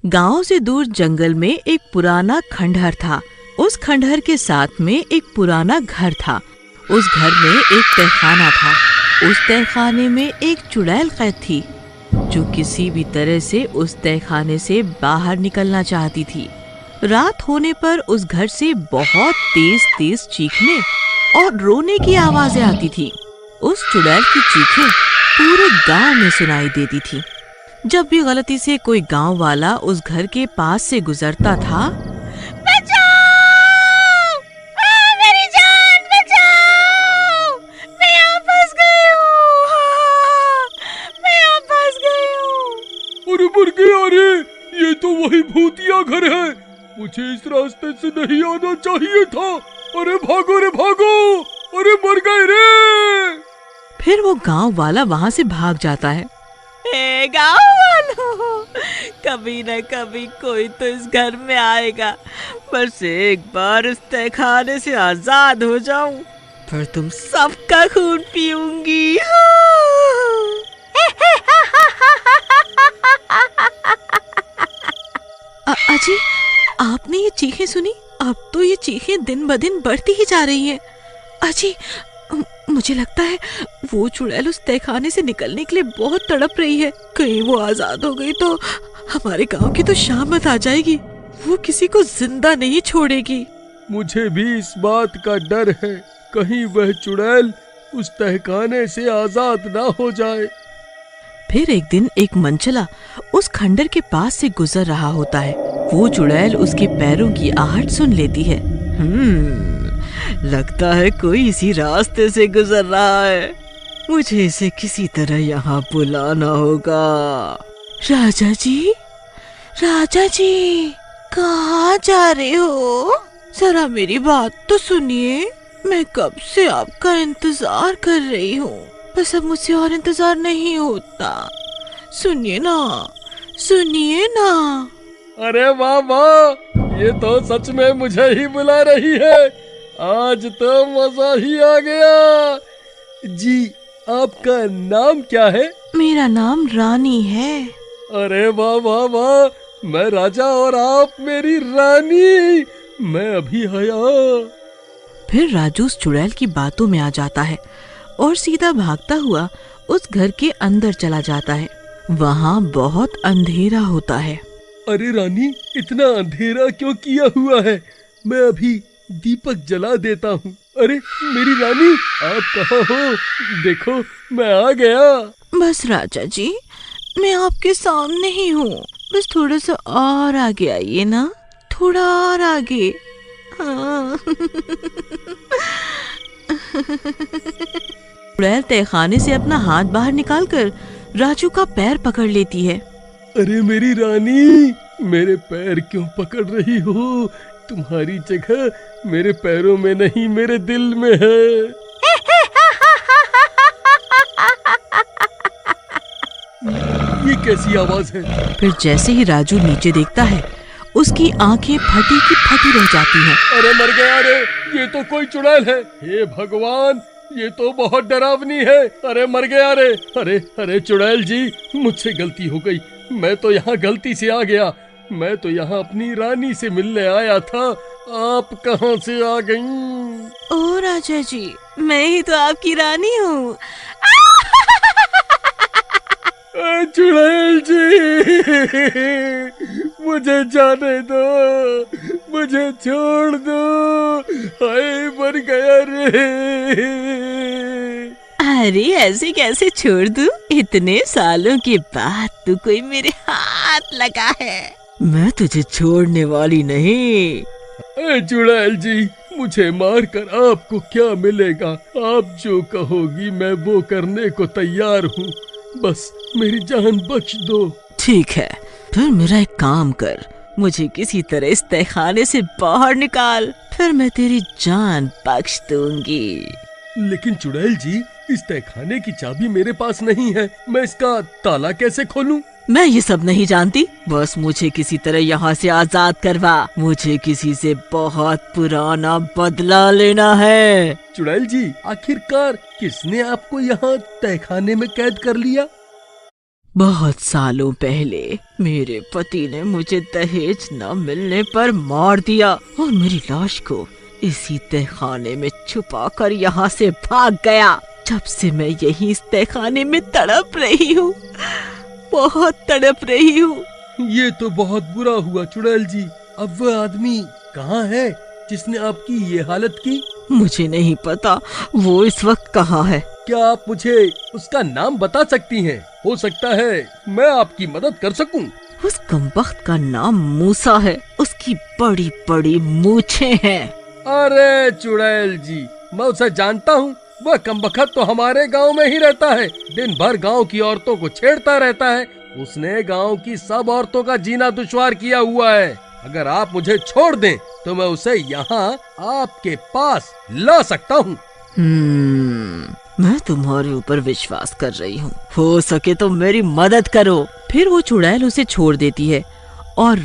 गांव से दूर जंगल में एक पुराना खंडहर था। उस खंडहर के साथ में एक पुराना घर था। उस घर में एक तहखाना था। उस तहखाने में एक चुड़ैल कैद थी, जो किसी भी तरह से उस तहखाने से बाहर निकलना चाहती थी। रात होने पर उस घर से बहुत तेज तेज चीखने और रोने की आवाजें आती थी। उस चुड़ैल की चीखें पूरे गांव में सुनाई देती थी। जब भी गलती से कोई गांव वाला उस घर के पास से गुजरता था, बचाओ! मेरी जान बचाओ! मैं यहाँ फंस गई हूँ! मैं यहाँ फंस गई हूँ! अरे मर गया रे! ये तो वही भूतिया घर है। मुझे इस रास्ते से नहीं आना चाहिए था। अरे भागो रे भागो! अरे मर गए रे! फिर वो गांव वाला वहाँ से भाग जाता है। गाँव वालों, कभी न कभी कोई तो इस घर में आएगा। बस एक बार इस तहखाने से आजाद हो जाऊं, फिर तुम सबका खून पीऊंगी। अजी, आपने ये चीखें सुनी? अब तो ये चीखें दिन ब दिन बढ़ती ही जा रही हैं। अजी, मुझे लगता है वो चुड़ैल उस तहखाने से निकलने के लिए बहुत तड़प रही है। कहीं वो आजाद हो गई तो हमारे गांव की तो शामत आ जाएगी। वो किसी को जिंदा नहीं छोड़ेगी। मुझे भी इस बात का डर है, कहीं वह चुड़ैल उस तहखाने से आजाद ना हो जाए। फिर एक दिन एक मनचला उस खंडर के पास से गुजर रहा होता है। वो चुड़ैल उसके पैरों की आहट सुन लेती है। लगता है कोई इसी रास्ते से गुजर रहा है। मुझे इसे किसी तरह यहाँ बुलाना होगा। राजा जी, कहाँ जा रहे हो? जरा मेरी बात तो सुनिए। मैं कब से आपका इंतजार कर रही हूँ, बस अब मुझसे और इंतजार नहीं होता। सुनिए ना। अरे वाह वाह, ये तो सच में मुझे ही बुला रही है। आज तो मजा ही आ गया। जी, आपका नाम क्या है? मेरा नाम रानी है। अरे वाह वाह वाह, मैं राजा और आप मेरी रानी। मैं अभी आया। फिर राजू उस चुड़ैल की बातों में आ जाता है और सीधा भागता हुआ उस घर के अंदर चला जाता है। वहाँ बहुत अंधेरा होता है। अरे रानी, इतना अंधेरा क्यों किया हुआ है? मैं अभी दीपक जला देता हूँ। अरे मेरी रानी, आप कहाँ हो? देखो, मैं आ गया। बस राजा जी, मैं आपके सामने ही हूँ। बस थोड़ा सा और आगे आइए ना, थोड़ा और आगे। चुड़ैल तहखाने से अपना हाथ बाहर निकालकर राजू का पैर पकड़ लेती है। अरे मेरी रानी, मेरे पैर क्यों पकड़ रही हो? तुम्हारी जगह मेरे पैरों में नहीं, मेरे दिल में है। ये कैसी आवाज है? फिर जैसे ही राजू नीचे देखता है, उसकी आंखें फटी की फटी रह जाती हैं। अरे मर गया रे! ये तो कोई चुड़ैल है। हे भगवान, ये तो बहुत डरावनी है। अरे मर गया रे! अरे चुड़ैल जी, मुझसे गलती हो गई। मैं तो यहाँ गलती से आ गया। मैं तो यहाँ अपनी रानी से मिलने आया था। आप कहाँ से आ गईं? ओ राजा जी, मैं ही तो आपकी रानी हूँ। चुड़ैल जी, मुझे जाने दो, मुझे छोड़ दो। हाय, मर गया रे! अरे ऐसे कैसे छोड़ दूं? इतने सालों के बाद तू कोई मेरे हाथ लगा है। मैं तुझे छोड़ने वाली नहीं। चुड़ैल जी, मुझे मारकर आपको क्या मिलेगा? आप जो कहोगी मैं वो करने को तैयार हूँ। बस मेरी जान बख्श दो। ठीक है, फिर मेरा एक काम कर, मुझे किसी तरह इस तहखाने से बाहर निकाल, फिर मैं तेरी जान बख्श दूंगी। लेकिन चुड़ैल जी, इस तहखाने की चाबी मेरे पास नहीं है। मैं इसका ताला कैसे खोलूं? मैं ये सब नहीं जानती, बस मुझे किसी तरह यहाँ से आजाद करवा। मुझे किसी से बहुत पुराना बदला लेना है। चुड़ैल जी, आखिरकार किसने आपको यहाँ तहखाने में कैद कर लिया? बहुत सालों पहले मेरे पति ने मुझे दहेज न मिलने पर मार दिया और मेरी लाश को इसी तहखाने में छुपा कर यहाँ से भाग गया। जब से मैं यही इस तहखाने में तड़प रही हूँ, बहुत तड़प रही हूँ। ये तो बहुत बुरा हुआ चुड़ैल जी। अब वह आदमी कहाँ है जिसने आपकी ये हालत की? मुझे नहीं पता वो इस वक्त कहाँ है। क्या आप मुझे उसका नाम बता सकती हैं? हो सकता है मैं आपकी मदद कर सकूं। उस कमबख्त का नाम मूसा है, उसकी बड़ी बड़ी मूछें हैं। अरे चुड़ैल जी, मैं उसे जानता हूँ। वह कमबख्त तो हमारे गांव में ही रहता है, दिन भर गांव की औरतों को छेड़ता रहता है। उसने गांव की सब औरतों का जीना दुश्वार किया हुआ है। अगर आप मुझे छोड़ दें तो मैं उसे यहाँ आपके पास ला सकता हूँ। मैं तुम्हारे ऊपर विश्वास कर रही हूँ, हो सके तो मेरी मदद करो। फिर वो चुड़ैल उसे छोड़ देती है और